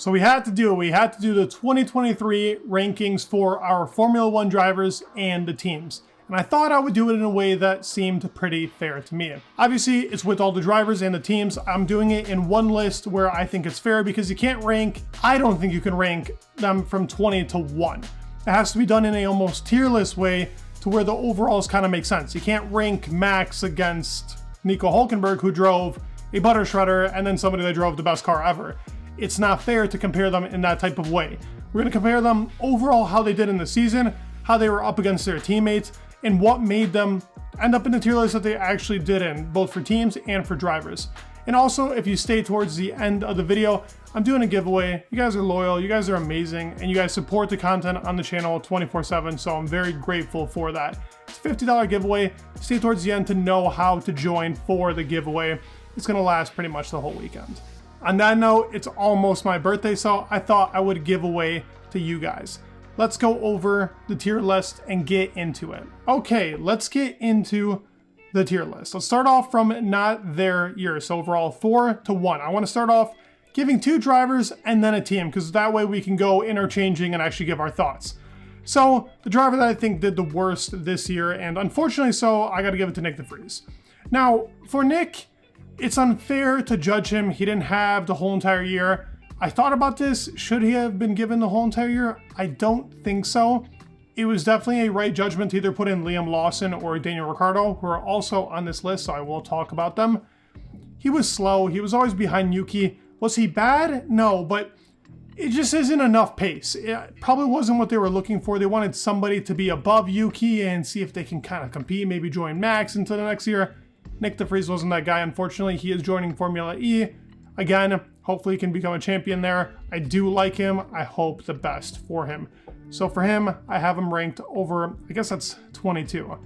So we had to do it. We had to do the 2023 rankings for our Formula One drivers and the teams. And I thought I would do it in a way that seemed pretty fair to me. Obviously, it's with all the drivers and the teams. I'm doing it in one list where I think it's fair because you can't rank, I don't think you can rank them from 20 to 1. It has to be done in a almost tier list way to where the overalls kind of make sense. You can't rank Max against Nico Hülkenberg, who drove a butter shredder, and then somebody that drove the best car ever. It's not fair to compare them in that type of way. We're going to compare them overall, how they did in the season, how they were up against their teammates, and what made them end up in the tier list that they actually did in, both for teams and for drivers. And also, if you stay towards the end of the video, I'm doing a giveaway. You guys are loyal, you guys are amazing, and you guys support the content on the channel 24/7, so I'm very grateful for that. It's a $50 giveaway. Stay towards the end to know how to join for the giveaway. It's gonna last pretty much the whole weekend. On that note, it's almost my birthday, so I thought I would give away to you guys. Let's go over the tier list and get into it. Okay, let's get into the tier list. Let's start off from not their year. So overall 4 to 1. I want to start off giving 2 drivers and then a team, because that way we can go interchanging and actually give our thoughts. So the driver that I think did the worst this year, and unfortunately so, I got to give it to Nick de Vries. Now, for Nick, it's unfair to judge him. He didn't have the whole entire year. I thought about this. Should he have been given the whole entire year? I don't think so. It was definitely a right judgment to either put in Liam Lawson or Daniel Ricciardo, who are also on this list, so I will talk about them. He was slow. He was always behind Yuki. Was he bad? No, but it just isn't enough pace. It probably wasn't what they were looking for. They wanted somebody to be above Yuki and see if they can kind of compete, maybe join Max into the next year. Nick de Vries wasn't that guy, unfortunately. He is joining Formula E. Again, hopefully he can become a champion there. I do like him. I hope the best for him. So for him, I have him ranked over, I guess that's 22.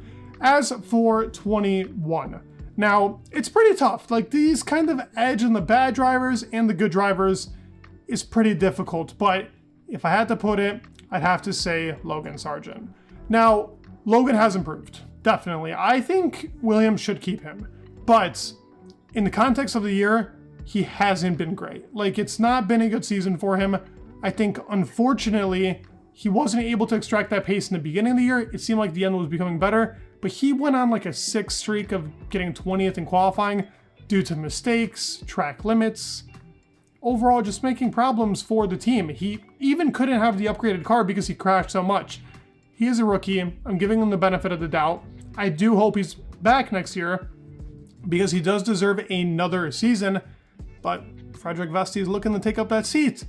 As for 21, now it's pretty tough. Like these kind of edge in the bad drivers and the good drivers is pretty difficult. But if I had to put it, I'd have to say Logan Sargent. Now, Logan has improved, definitely. I think Williams should keep him. But in the context of the year, he hasn't been great. Like, it's not been a good season for him. I think, unfortunately, he wasn't able to extract that pace in the beginning of the year. It seemed like the end was becoming better, but he went on like a 6 streak of getting 20th in qualifying due to mistakes, track limits, overall just making problems for the team. He even couldn't have the upgraded car because he crashed so much. He is a rookie. I'm giving him the benefit of the doubt. I do hope he's back next year because he does deserve another season. But Frederick Vesti is looking to take up that seat.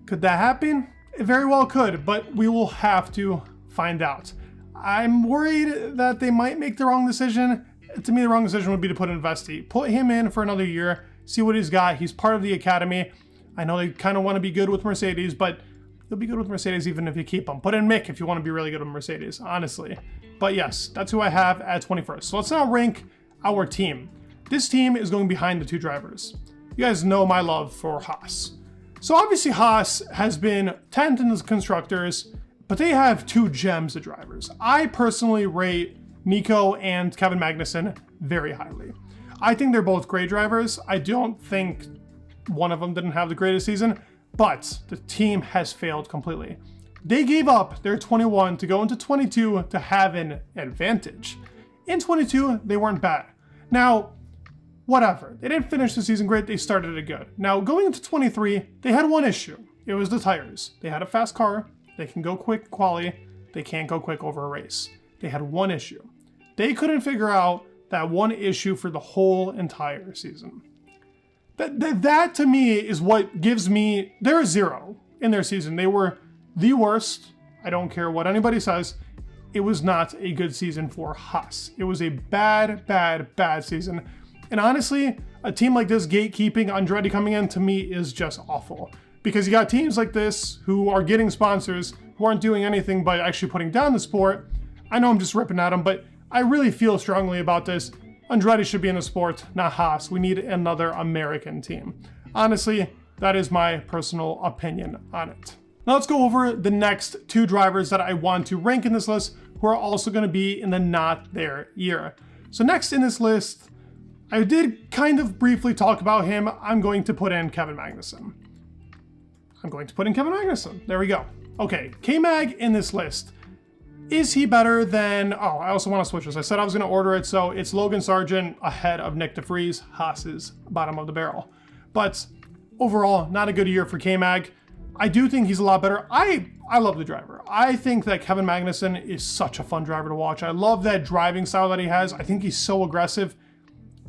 Could that happen? It very well could, but we will have to find out. I'm worried that they might make the wrong decision. To me, the wrong decision would be to put in Vesti. Put him in for another year, see what he's got. He's part of the academy. I know they kind of want to be good with Mercedes, but they'll be good with Mercedes even if you keep him. Put in Mick if you want to be really good with Mercedes, honestly. But yes, that's who I have at 21st. So let's now rank our team. This team is going behind the 2 drivers. You guys know my love for Haas. So obviously Haas has been 10th in the constructors, but they have 2 gems of drivers. I personally rate Nico and Kevin Magnussen very highly. I think they're both great drivers. I don't think one of them didn't have the greatest season, but the team has failed completely. They gave up their 21 to go into 22 to have an advantage. In 22, they weren't bad. Now, whatever. They didn't finish the season great. They started it good. Now, going into 23, they had one issue. It was the tires. They had a fast car. They can go quick quali. They can't go quick over a race. They had one issue. They couldn't figure out that one issue for the whole entire season. That to me is what gives me, they're 0 in their season. They were the worst. I don't care what anybody says. It was not a good season for Haas. It was a bad, bad, bad season. And honestly, a team like this gatekeeping, Andretti coming in, to me is just awful. Because you got teams like this who are getting sponsors who aren't doing anything but actually putting down the sport. I know I'm just ripping at them, but I really feel strongly about this. Andretti should be in the sport, not Haas. We need another American team. Honestly, that is my personal opinion on it. Now let's go over the next 2 drivers that I want to rank in this list who are also going to be in the not their year. So next in this list, I did kind of briefly talk about him. I'm going to put in Kevin Magnussen. I'm going to put in Kevin Magnussen. There we go. Okay, K-Mag in this list. Is he better than... Oh, I also want to switch this. I said I was going to order it, so it's Logan Sargent ahead of Nick DeVries, Haas's bottom of the barrel. But overall, not a good year for K-Mag. I do think he's a lot better. I love the driver. I think that Kevin Magnussen is such a fun driver to watch. I love that driving style that he has. I think he's so aggressive,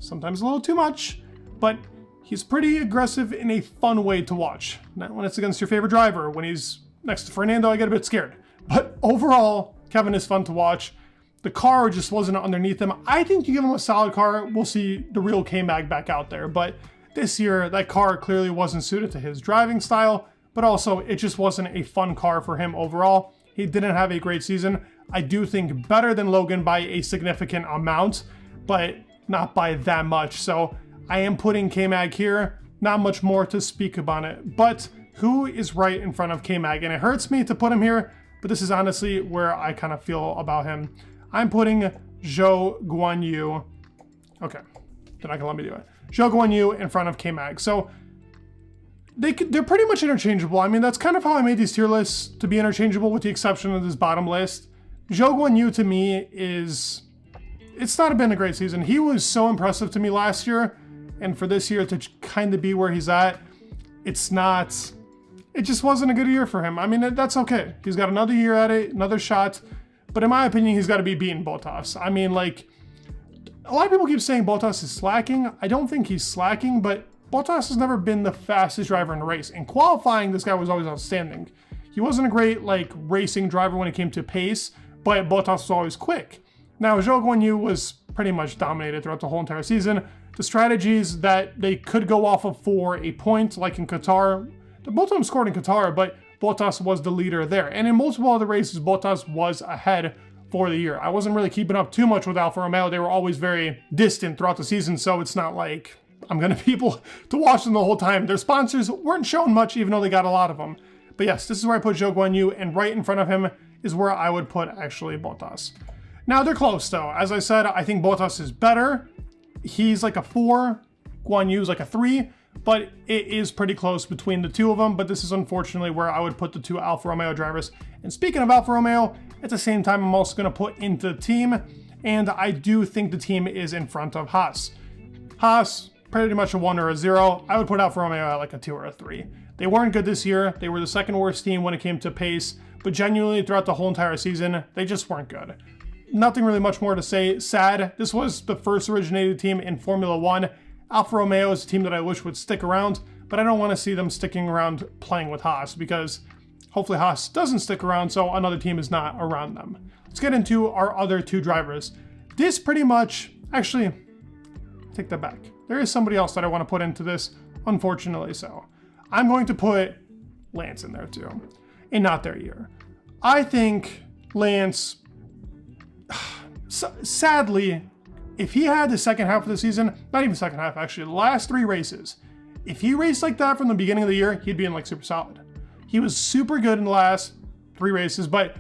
sometimes a little too much, but he's pretty aggressive in a fun way to watch. Not when it's against your favorite driver. When he's next to Fernando, I get a bit scared. But overall, Kevin is fun to watch. The car just wasn't underneath him. I think you give him a solid car, we'll see the real K-Mag back out there. But this year, that car clearly wasn't suited to his driving style, but also it just wasn't a fun car for him overall. He didn't have a great season. I do think better than Logan by a significant amount, but not by that much. So I am putting K-Mag here. Not much more to speak about it. But who is right in front of K-Mag? And it hurts me to put him here, but this is honestly where I kind of feel about him. I'm putting Zhou Guanyu. Okay, they're not gonna let me do it. Zhou Guanyu in front of K-Mag. So they're pretty much interchangeable. I mean, that's kind of how I made these tier lists, to be interchangeable with the exception of this bottom list. Zhou Guanyu to me is... It's not been a great season. He was so impressive to me last year, and for this year to kind of be where he's at, it's not... It just wasn't a good year for him. I mean, that's okay. He's got another year at it, another shot, but in my opinion, he's got to be beating Bottas. I mean, like, a lot of people keep saying Bottas is slacking. I don't think he's slacking, but Bottas has never been the fastest driver in the race. In qualifying, this guy was always outstanding. He wasn't a great, like, racing driver when it came to pace, but Bottas was always quick. Now, Zhou Guanyu was pretty much dominated throughout the whole entire season. The strategies that they could go off of for a point, like in Qatar, both of them scored in Qatar, but Bottas was the leader there. And in multiple other races, Bottas was ahead for the year. I wasn't really keeping up too much with Alfa Romeo. They were always very distant throughout the season, so it's not like I'm going to be able to watch them the whole time. Their sponsors weren't showing much, even though they got a lot of them. But yes, this is where I put Zhou Guanyu, and right in front of him is where I would put, actually, Bottas. Now, they're close, though. As I said, I think Bottas is better. He's like a 4, Guanyu's like a 3, but it is pretty close between the two of them. But this is unfortunately where I would put the two Alfa Romeo drivers. And speaking of Alfa Romeo, at the same time, I'm also going to put into the team, and I do think the team is in front of Haas. Haas, pretty much a 1 or a 0. I would put Alfa Romeo at like a 2 or a 3. They weren't good this year. They were the second worst team when it came to pace, but genuinely throughout the whole entire season, they just weren't good. Nothing really much more to say. Sad. This was the first originated team in Formula 1. Alfa Romeo is a team that I wish would stick around, but I don't want to see them sticking around playing with Haas, because hopefully Haas doesn't stick around so another team is not around them. Let's get into our other two drivers. This pretty much, actually, take that back. There is somebody else that I want to put into this, unfortunately so. I'm going to put Lance in there too, and not their year. I think Lance, sadly, if he had the second half of the season, not even second half actually, the last 3 races, if he raced like that from the beginning of the year, he'd be in like super solid. He was super good in the last 3 races, but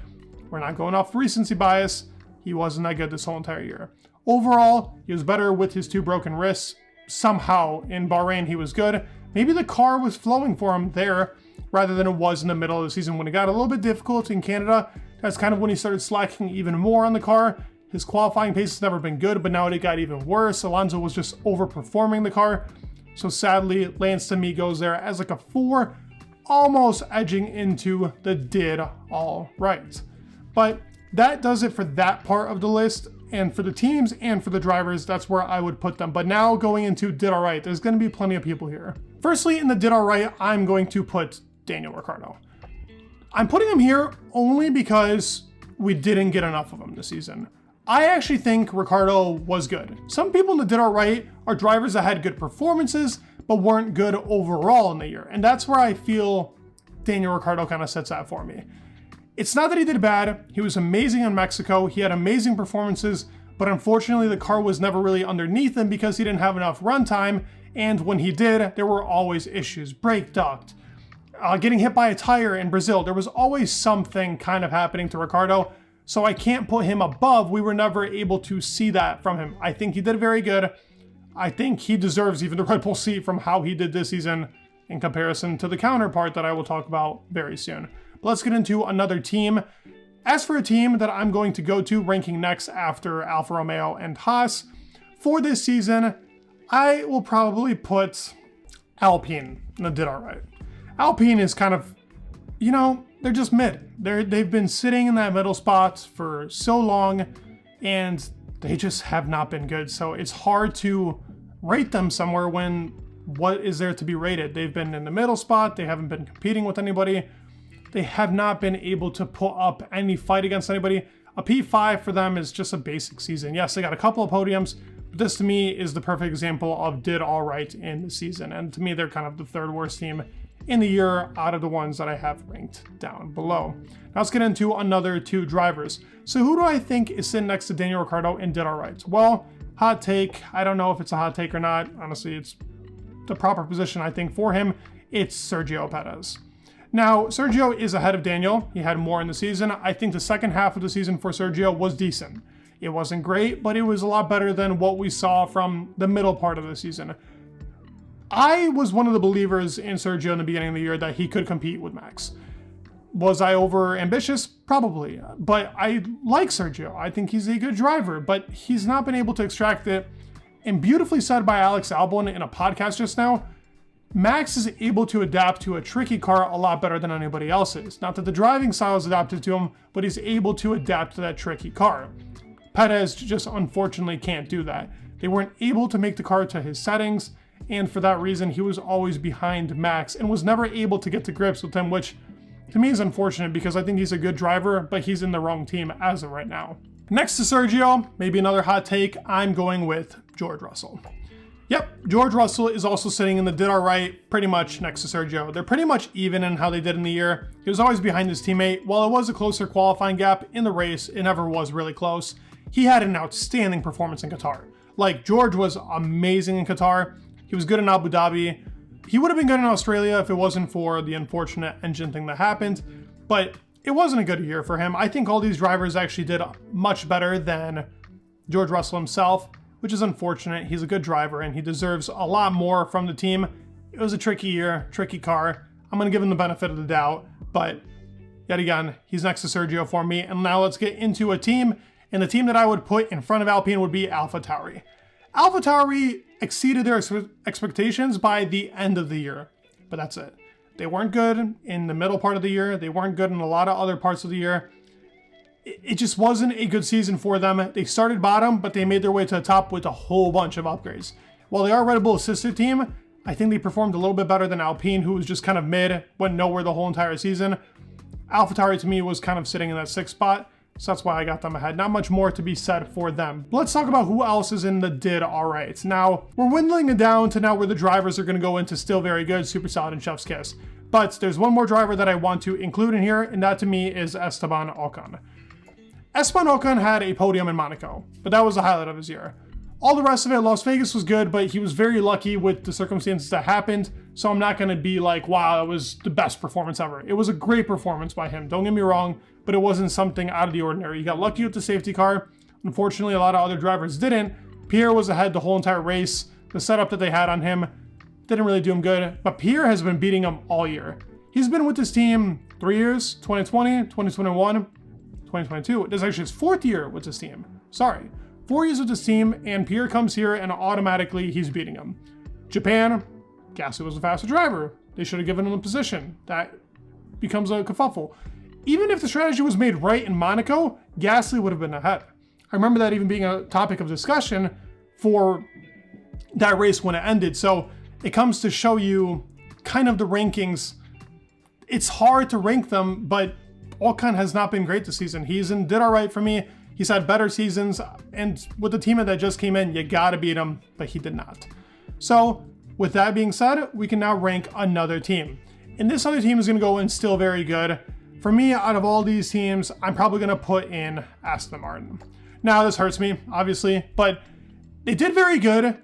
we're not going off recency bias. He wasn't that good this whole entire year. Overall, he was better with his 2 broken wrists. Somehow in Bahrain, he was good. Maybe the car was flowing for him there rather than it was in the middle of the season when it got a little bit difficult in Canada. That's kind of when he started slacking even more on the car. His qualifying pace has never been good, but now it got even worse. Alonso was just overperforming the car. So sadly, Lance to me goes there as like a 4, almost edging into the did all right. But that does it for that part of the list. And for the teams and for the drivers, that's where I would put them. But now going into did all right, there's going to be plenty of people here. Firstly, in the did all right, I'm going to put Daniel Ricciardo. I'm putting him here only because we didn't get enough of him this season. I actually think Ricciardo was good. Some people in the did all right are drivers that had good performances, but weren't good overall in the year. And that's where I feel Daniel Ricciardo kind of sets that for me. It's not that he did bad. He was amazing in Mexico. He had amazing performances, but unfortunately the car was never really underneath him because he didn't have enough runtime. And when he did, there were always issues. Brake duct, getting hit by a tire in Brazil. There was always something kind of happening to Ricciardo. So I can't put him above. We were never able to see that from him. I think he did very good. I think he deserves even the Red Bull seat from how he did this season. in comparison to the counterpart that I will talk about very soon. But let's get into another team. As for a team that I'm going to go to ranking next after Alfa Romeo and Haas, for this season, I will probably put Alpine. That did all right. Alpine is kind of, they're just mid. They've been sitting in that middle spot for so long, and they just have not been good. So it's hard to rate them somewhere when what is there to be rated? They've been in the middle spot. They haven't been competing with anybody. They have not been able to put up any fight against anybody. A P5 for them is just a basic season. Yes, they got a couple of podiums, but this to me is the perfect example of did all right in the season. And to me, they're kind of the third worst team in the year out of the ones that I have ranked down below. Now let's get into another two drivers. So who do I think is sitting next to Daniel Ricciardo and did all right? Well, hot take. I don't know if it's a hot take or not. Honestly, it's the proper position, I think, for him. It's Sergio Perez. Now, Sergio is ahead of Daniel. He had more in the season. I think the second half of the season for Sergio was decent. It wasn't great, but it was a lot better than what we saw from the middle part of the season. I was one of the believers in Sergio in the beginning of the year that he could compete with Max. Was I over ambitious? Probably. But I like Sergio. I think he's a good driver, but he's not been able to extract it. And beautifully said by Alex Albon in a podcast just now, Max is able to adapt to a tricky car a lot better than anybody else is. Not that the driving style is adapted to him, but he's able to adapt to that tricky car. Perez just unfortunately can't do that. They weren't able to make the car to his settings, and for that reason, he was always behind Max and was never able to get to grips with him, which to me is unfortunate because I think he's a good driver, but he's in the wrong team as of right now. Next to Sergio, maybe another hot take, I'm going with George Russell. Yep, George Russell is also sitting in the did all right pretty much next to Sergio. They're pretty much even in how they did in the year. He was always behind his teammate. While it was a closer qualifying gap in the race, it never was really close. He had an outstanding performance in Qatar. Like, George was amazing in Qatar. He was good in Abu Dhabi. He would have been good in Australia if it wasn't for the unfortunate engine thing that happened, but it wasn't a good year for him. I think all these drivers actually did much better than George Russell himself, which is unfortunate. He's a good driver and he deserves a lot more from the team. It was a tricky year, tricky car. I'm going to give him the benefit of the doubt, but yet again, he's next to Sergio for me. And now let's get into a team, and the team that I would put in front of Alpine would be AlphaTauri. AlphaTauri exceeded their expectations by the end of the year, but that's it. They weren't good in the middle part of the year. They weren't good in a lot of other parts of the year. It just wasn't a good season for them. They started bottom, but they made their way to the top with a whole bunch of upgrades. While they are a Red Bull sister team, I think they performed a little bit better than Alpine, who was just kind of mid, went nowhere the whole entire season. AlphaTauri to me was kind of sitting in that sixth spot, so that's why I got them ahead. Not much more to be said for them. But let's talk about who else is in the did all right. Now, we're dwindling it down to now where the drivers are going to go into still very good, super solid, and chef's kiss. But there's one more driver that I want to include in here, and that to me is Esteban Ocon. Esteban Ocon had a podium in Monaco, but that was the highlight of his year. All the rest of it, Las Vegas was good, but he was very lucky with the circumstances that happened, so I'm not going to be like, wow, that was the best performance ever. It was a great performance by him, don't get me wrong, but it wasn't something out of the ordinary. He got lucky with the safety car. Unfortunately, a lot of other drivers didn't. Pierre was ahead the whole entire race. The setup that they had on him didn't really do him good, but Pierre has been beating him all year. He's been with this team 3 years, 2020, 2021, 2022. This is actually his fourth year with this team. 4 years with this team, and Pierre comes here and automatically he's beating him. Japan, Gasly was a faster driver. They should have given him a position. That becomes a kerfuffle. Even if the strategy was made right in Monaco, Gasly would have been ahead. I remember that even being a topic of discussion for that race when it ended. So it comes to show you kind of the rankings. It's hard to rank them, but Ocon has not been great this season. Did all right for me. He's had better seasons, and with the team that just came in, you gotta beat him, but he did not. So with that being said, we can now rank another team. And this other team is gonna go in still very good. For me, out of all these teams, I'm probably gonna put in Aston Martin. Now, this hurts me, obviously, but they did very good.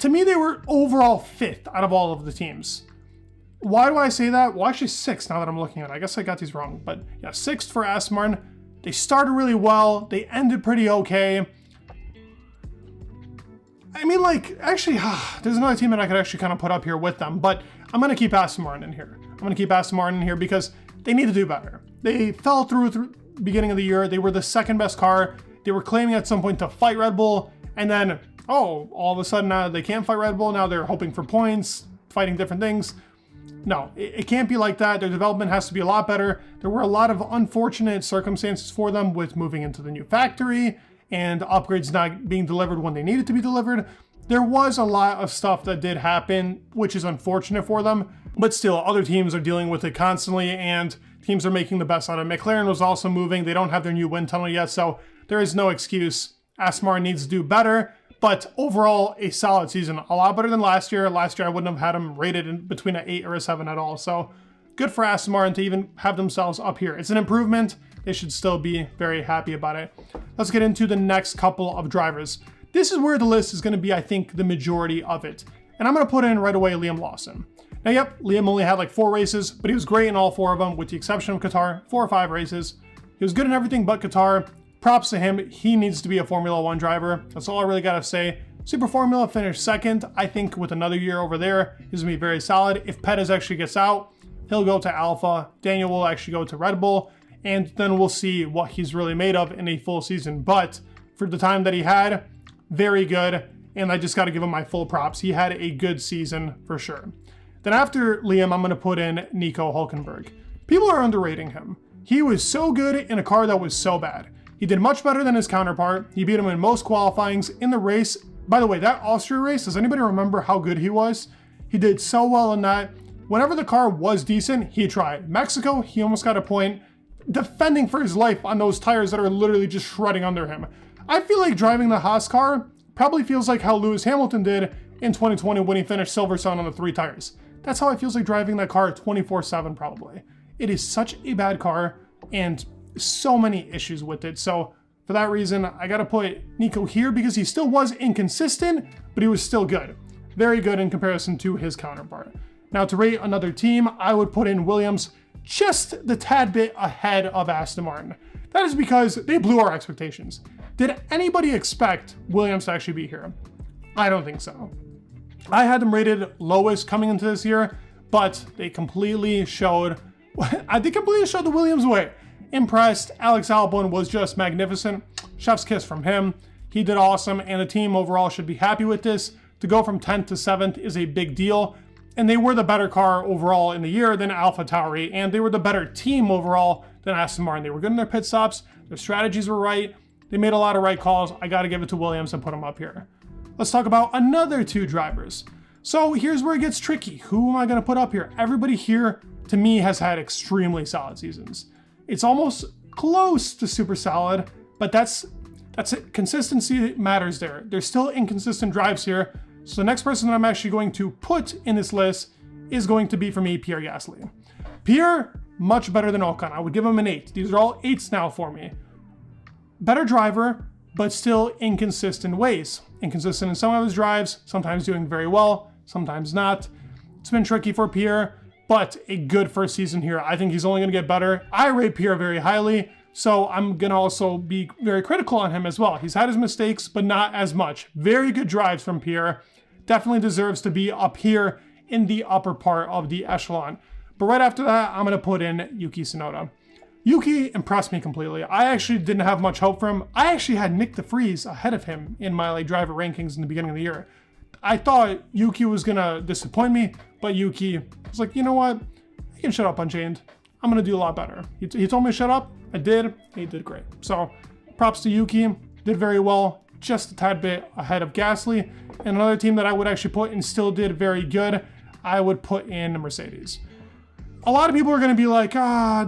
To me, they were overall fifth out of all of the teams. Why do I say that? Well, actually sixth now that I'm looking at it. I guess I got these wrong, but yeah, sixth for Aston Martin. They started really well. They ended pretty okay. I mean, like, actually, there's another team that I could actually kind of put up here with them, but I'm going to keep Aston Martin in here. I'm going to keep Aston Martin in here because they need to do better. They fell through the beginning of the year. They were the second best car. They were claiming at some point to fight Red Bull, and then, oh, all of a sudden now they can't fight Red Bull. Now they're hoping for points, fighting different things. No, it can't be like that. Their development has to be a lot better. There were a lot of unfortunate circumstances for them with moving into the new factory and upgrades not being delivered when they needed to be delivered. There was a lot of stuff that did happen, which is unfortunate for them, but still other teams are dealing with it constantly and teams are making the best out of it. McLaren was also moving. They don't have their new wind tunnel yet, so there is no excuse. Aston Martin needs to do better, but overall a solid season. A lot better than last year. Last year I wouldn't have had them rated in between an 8 or a 7 at all, so good for Aston Martin to even have themselves up here. It's an improvement. They should still be very happy about it. Let's get into the next couple of drivers. This is where the list is going to be, I think, the majority of it. And I'm going to put in right away Liam Lawson. Now, yep, Liam only had like 4 races, but he was great in all 4 of them, with the exception of Qatar, 4 or 5 races. He was good in everything but Qatar. Props to him. He needs to be a Formula 1 driver. That's all I really got to say. Super Formula finished second. I think with another year over there, he's going to be very solid. If Perez actually gets out, he'll go to Alpha. Daniel will actually go to Red Bull. And then we'll see what he's really made of in a full season. But for the time that he had, very good. And I just got to give him my full props. He had a good season for sure. Then after Liam, I'm going to put in Nico Hülkenberg. People are underrating him. He was so good in a car that was so bad. He did much better than his counterpart. He beat him in most qualifyings in the race. By the way, that Austria race, does anybody remember how good he was? He did so well in that. Whenever the car was decent, he tried. Mexico, he almost got a point, defending for his life on those tires that are literally just shredding under him. I feel like driving the Haas car probably feels like how Lewis Hamilton did in 2020 when he finished Silverstone on the 3 tires. That's how it feels like driving that car 24/7 probably. It is such a bad car and so many issues with it. So for that reason, I got to put Nico here because he still was inconsistent, but he was still good. Very good in comparison to his counterpart. Now to rate another team, I would put in Williams just the tad bit ahead of Aston Martin. That is because they blew our expectations. Did anybody expect Williams to actually be here? I don't think so. I had them rated lowest coming into this year, but they completely showed the Williams way. Impressed. Alex Albon was just magnificent. Chef's kiss from him. He did awesome, and the team overall should be happy with this. To go from 10th to 7th is a big deal, and they were the better car overall in the year than AlphaTauri, and they were the better team overall than Aston Martin. They were good in their pit stops. Their strategies were right. They made a lot of right calls. I got to give it to Williams and put him up here. Let's talk about another 2 drivers. So here's where it gets tricky. Who am I going to put up here? Everybody here, to me, has had extremely solid seasons. It's almost close to super solid, but that's it. Consistency matters there. There's still inconsistent drives here. So the next person that I'm actually going to put in this list is going to be, for me, Pierre Gasly. Pierre, much better than Ocon. I would give him an 8. These are all 8s now for me. Better driver, but still inconsistent ways. Inconsistent in some of his drives, sometimes doing very well, sometimes not. It's been tricky for Pierre, but a good first season here. I think he's only going to get better. I rate Pierre very highly, so I'm going to also be very critical on him as well. He's had his mistakes, but not as much. Very good drives from Pierre. Definitely deserves to be up here in the upper part of the echelon. But right after that, I'm going to put in Yuki Tsunoda. Yuki impressed me completely. I actually didn't have much hope for him. I actually had Nick de Vries ahead of him in my driver rankings in the beginning of the year. I thought Yuki was going to disappoint me, but Yuki was like, you know what? I can shut up Unchained. I'm going to do a lot better. He told me to shut up. I did. He did great. So props to Yuki. Did very well. Just a tad bit ahead of Gasly. And another team that I would actually put and still did very good, I would put in Mercedes. A lot of people are going to be like,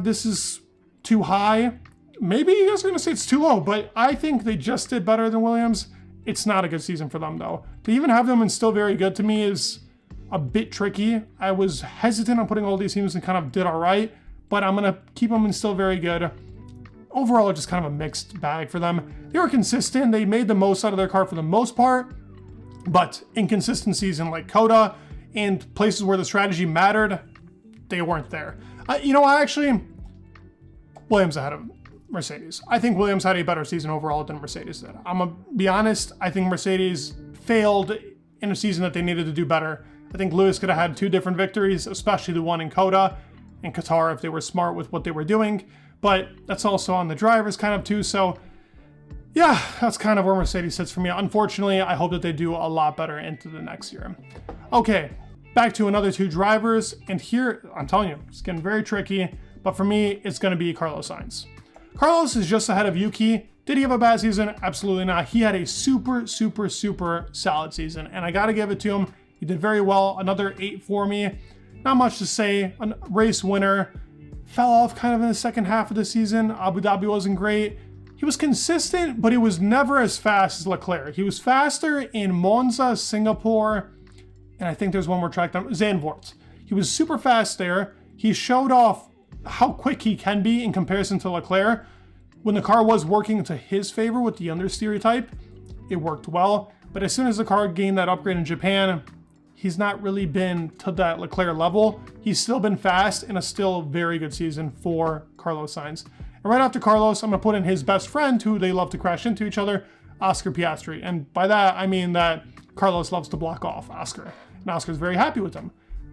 this is too high. Maybe you guys are going to say it's too low, but I think they just did better than Williams. It's not a good season for them, though. To even have them and still very good to me is a bit tricky. I was hesitant on putting all these teams and kind of did all right, but I'm going to keep them and still very good. Overall, just kind of a mixed bag for them. They were consistent. They made the most out of their car for the most part, but inconsistencies in like Coda and places where the strategy mattered, they weren't there. Williams ahead of Mercedes. I think Williams had a better season overall than Mercedes did. I'm going to be honest. I think Mercedes failed in a season that they needed to do better. I think Lewis could have had 2 different victories, especially the one in Coda and Qatar if they were smart with what they were doing. But that's also on the drivers kind of too. So yeah, that's kind of where Mercedes sits for me. Unfortunately, I hope that they do a lot better into the next year. Okay, back to another 2 drivers. And here, I'm telling you, it's getting very tricky. But for me, it's going to be Carlos Sainz. Carlos is just ahead of Yuki. Did he have a bad season? Absolutely not. He had a super solid season. And I got to give it to him. He did very well. Another 8 for me. Not much to say. A race winner. Fell off kind of in the second half of the season. Abu Dhabi wasn't great. He was consistent, but he was never as fast as Leclerc. He was faster in Monza, Singapore, and I think there's one more track down, Zandvoort. He was super fast there. He showed off how quick he can be in comparison to Leclerc. When the car was working to his favor with the understeer type, it worked well. But as soon as the car gained that upgrade in Japan, he's not really been to that Leclerc level. He's still been fast and a still very good season for Carlos Sainz. And right after Carlos, I'm going to put in his best friend, who they love to crash into each other, Oscar Piastri. And by that, I mean that Carlos loves to block off Oscar. And Oscar's very happy with him.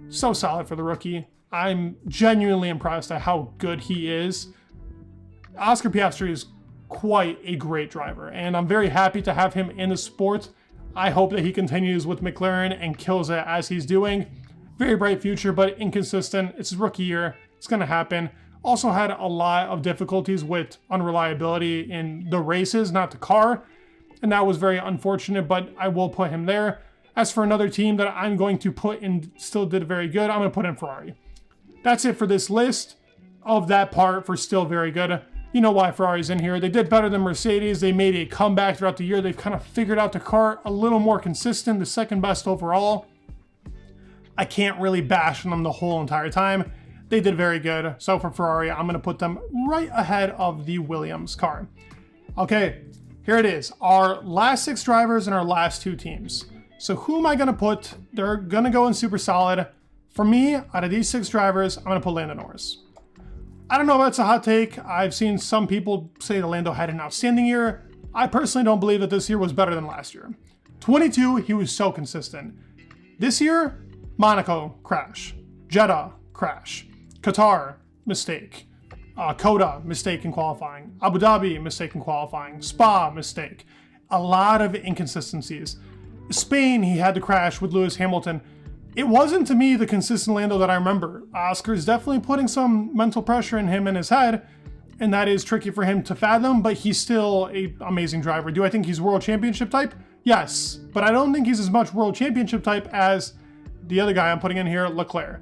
So solid for the rookie. I'm genuinely impressed at how good he is. Oscar Piastri is quite a great driver, and I'm very happy to have him in the sport. I hope that he continues with McLaren and kills it as he's doing. Very bright future, but inconsistent. It's his rookie year. It's going to happen. Also had a lot of difficulties with unreliability in the races, not the car. And that was very unfortunate, but I will put him there. As for another team that I'm going to put in, still did very good, I'm going to put in Ferrari. That's it for this list of that part for still very good. You know why Ferrari's in here. They did better than Mercedes. They made a comeback throughout the year. They've kind of figured out the car a little more consistent, the second best overall. I can't really bash on them the whole entire time. They did very good. So for Ferrari, I'm going to put them right ahead of the Williams car. Okay, here it is. Our last 6 drivers and our last 2 teams. So who am I going to put? They're going to go in super solid. For me, out of these 6 drivers, I'm going to put Lando Norris. I don't know if that's a hot take. I've seen some people say that Lando had an outstanding year. I personally don't believe that this year was better than last year. 22, he was so consistent. This year, Monaco, crash. Jeddah, crash. Qatar, mistake. Coda, mistake in qualifying. Abu Dhabi, mistake in qualifying. Spa, mistake. A lot of inconsistencies. Spain, he had to crash with Lewis Hamilton. It wasn't, to me, the consistent Lando that I remember. Oscar's definitely putting some mental pressure in him in his head, and that is tricky for him to fathom, but he's still an amazing driver. Do I think he's World Championship type? Yes, but I don't think he's as much World Championship type as the other guy I'm putting in here, Leclerc.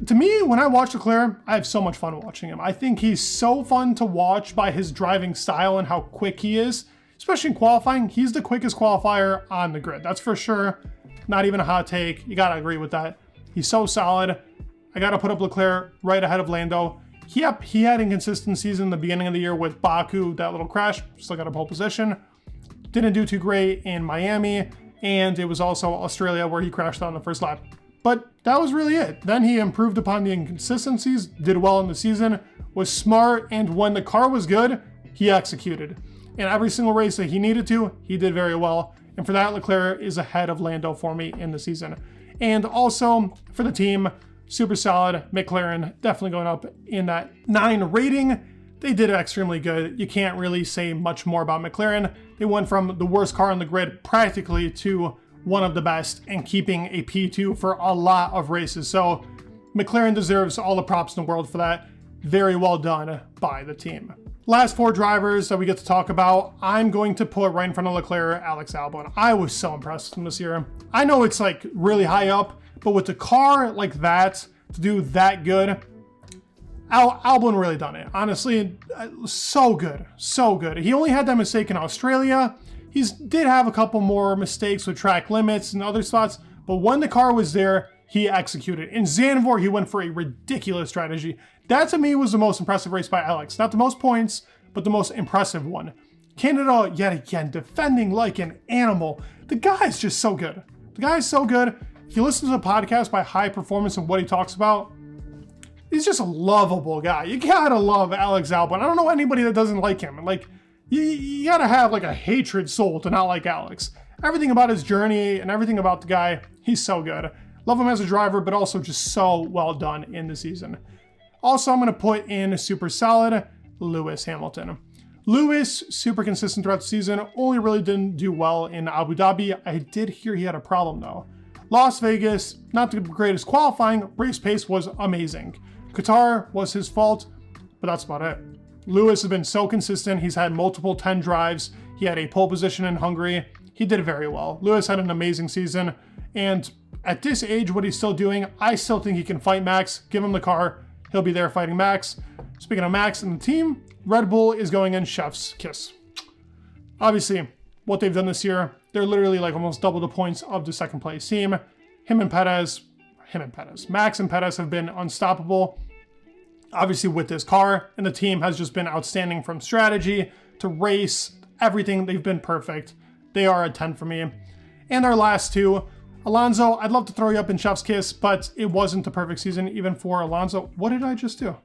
To me, when I watch Leclerc, I have so much fun watching him. I think he's so fun to watch by his driving style and how quick he is, especially in qualifying. He's the quickest qualifier on the grid, that's for sure. Not even a hot take. You gotta agree with that. He's so solid. I gotta put up Leclerc right ahead of Lando. Yep, he had inconsistencies in the beginning of the year with Baku, that little crash. Still got a pole position. Didn't do too great in Miami, and it was also Australia where he crashed on the first lap. But that was really it. Then he improved upon the inconsistencies, did well in the season, was smart, and when the car was good, he executed. In every single race that he needed to, he did very well. And for that, Leclerc is ahead of Lando for me in the season. And also, for the team, super solid. McLaren definitely going up in that 9 rating. They did extremely good. You can't really say much more about McLaren. They went from the worst car on the grid practically to one of the best and keeping a P2 for a lot of races. So McLaren deserves all the props in the world for that. Very well done by the team. Last 4 drivers that we get to talk about, I'm going to put right in front of Leclerc, Alex Albon. I was so impressed with him this year. I know it's like really high up, but with the car like that, to do that good, Albon really done it. Honestly, so good, so good. He only had that mistake in Australia. He did have a couple more mistakes with track limits and other spots, but when the car was there, he executed. In Zandvoort, he went for a ridiculous strategy. That to me was the most impressive race by Alex. Not the most points, but the most impressive one. Canada, yet again, defending like an animal. The guy's just so good. The guy's so good. If you listen to the podcast by High Performance and what he talks about, he's just a lovable guy. You gotta love Alex Albon. I don't know anybody that doesn't like him. Like, you gotta have like a hatred soul to not like Alex. everything about his journey and everything about the guy, he's so good. Love him as a driver, but also just so well done in the season. Also, I'm going to put in super solid Lewis Hamilton. Lewis, super consistent throughout the season, only really didn't do well in Abu Dhabi. I did hear he had a problem though. Las Vegas, not the greatest qualifying, race pace was amazing. Qatar was his fault, but that's about it. Lewis has been so consistent. He's had multiple 10 drives. He had a pole position in Hungary. He did very well. Lewis had an amazing season, and at this age, what he's still doing, I still think he can fight Max. Give him the car, he'll be there fighting Max. Speaking of Max and the team, Red Bull is going in chef's kiss. Obviously, what they've done this year, they're literally like almost double the points of the second place team. Max and Perez have been unstoppable. Obviously with this car, and the team has just been outstanding from strategy to race, everything. They've been perfect. They are a 10 for me. And our last two, Alonso, I'd love to throw you up in chef's kiss, but it wasn't the perfect season even for Alonso. What did I just do?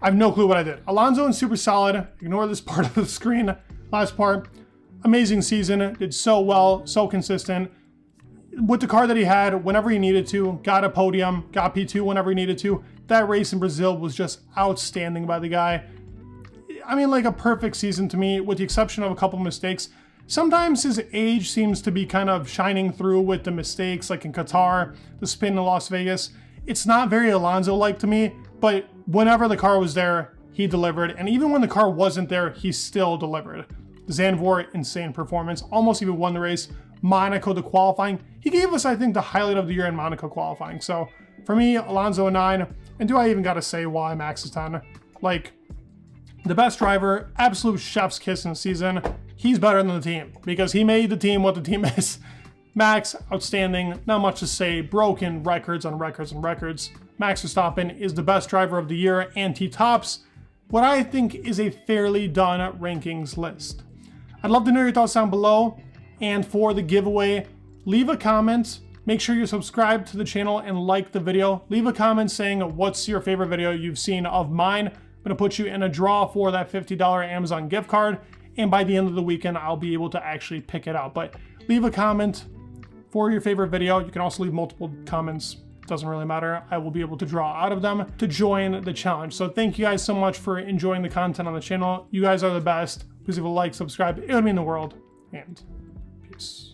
I have no clue what I did. Alonso and super solid. Ignore this part of the screen. Last part. Amazing season. Did so well. So consistent. With the car that he had, whenever he needed to, got a podium, got P2 whenever he needed to. That race in Brazil was just outstanding by the guy. I mean, like a perfect season to me, with the exception of a couple mistakes. Sometimes his age seems to be kind of shining through with the mistakes, like in Qatar, the spin in Las Vegas. It's not very Alonso-like to me, but whenever the car was there, he delivered. And even when the car wasn't there, he still delivered. Zandvoort, insane performance, almost even won the race. Monaco, the qualifying. He gave us, I think, the highlight of the year in Monaco qualifying. So for me, Alonso a 9. And do I even got to say why Max is 10? Like, the best driver, absolute chef's kiss in the season. He's better than the team because he made the team what the team is. Max, outstanding. Not much to say. Broken records on records on records. Max Verstappen is the best driver of the year, and he tops what I think is a fairly done rankings list. I'd love to know your thoughts down below. And for the giveaway, leave a comment. Make sure you subscribe to the channel and like the video. Leave a comment saying what's your favorite video you've seen of mine. I'm going to put you in a draw for that $50 Amazon gift card. And by the end of the weekend, I'll be able to actually pick it out. But leave a comment for your favorite video. You can also leave multiple comments. Doesn't really matter. I will be able to draw out of them to join the challenge. So thank you guys so much for enjoying the content on the channel. You guys are the best. Please leave a like, subscribe. It would mean the world. And peace.